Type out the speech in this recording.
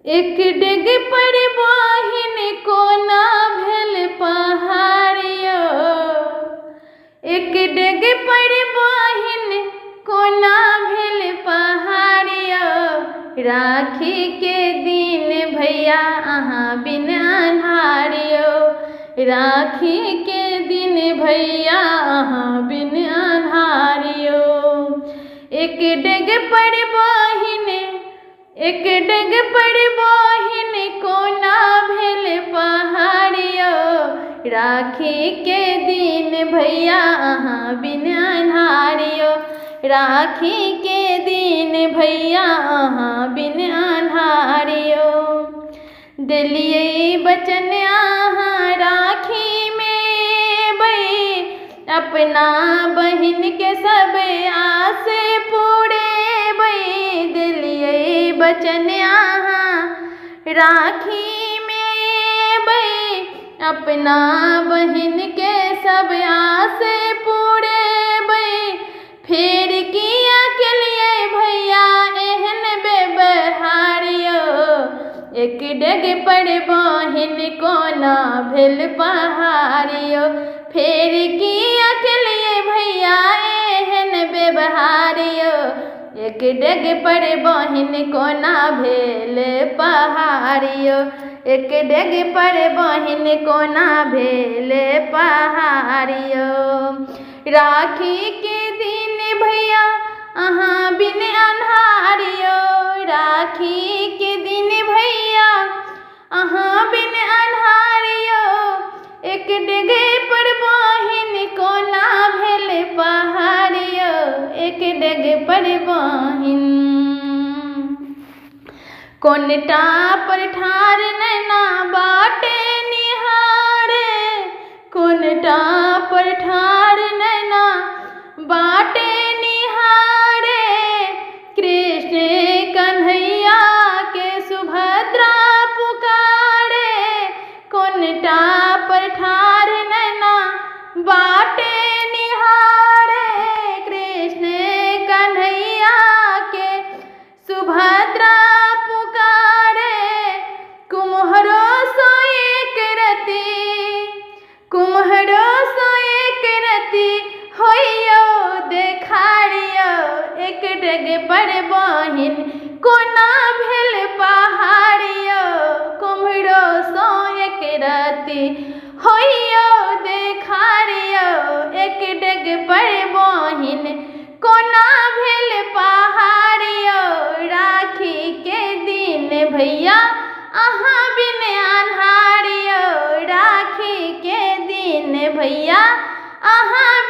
एक डेग पर बहिन कोना भेल पहाड़ियो, एक डेग पर बहिन कोना भेल पहाड़ियो। राखी के दिन भैया अहाँ बिन अन्हारियो, राखी के दिन भैया अहाँ बिन अन्हारियो। एक डेग पर बहिन, एक डेग पर बहिन कोना भेल पहाड़ियो। राखी के दिन भैया अहाँ बिन अन्हारियो, राखी के दिन भैया अहाँ बिन अन्हारियो। देलियै बचन अहाँ राखी में बै, अपना बहिन के सब आस पूरेबै। देलियै बचन अहाँ राखी में बै, अपना बहिन के सब आस पूरेबै। फेर किया केलियै भैया एहन व्यवहारियो, एक डेग पर बहिन कोना भेल पहाड़ियो। फेर किया केलियै भैया एहन व्यवहारियो, एक डेग पर बहिन कोना भेल पहाड़ियो। एक डेग पर बहिन कोना भेल पहाड़ियो। राखी के दिन भैया अहाँ बिन अन्हारियो, राखी के दिन भैया अहाँ बिन अन्हारियो। एक डेग पर बहिन कोना भेल पहाड़ियो, एक डेग पर बहिन। कोनटा पर ठाढ़ नैना बाटे निहारे, कोनटा पर ठाढ़ नैना बाटे निहारे। कृष्ण कन्हैया के सुभद्रा पुकारे, कोनटा पर ठाढ़ नैना बाटे निहारे। कृष्ण कन्हैया के सुभद्रा पुकारे। कुम्हरो सो एक रति, कुम्हरो सो एक रति होइयो देखारियो। एक डेग पर बहिन कोना भेल पहाड़ियो, कुम्हरो सो एक रति होइयो देखारियो। एक डेग पर बहिन कोना भेल पहाड़ियो। राखी के दिन भैया अहाँ बिन अन्हारियो, राखी के दिन भैया अहाँ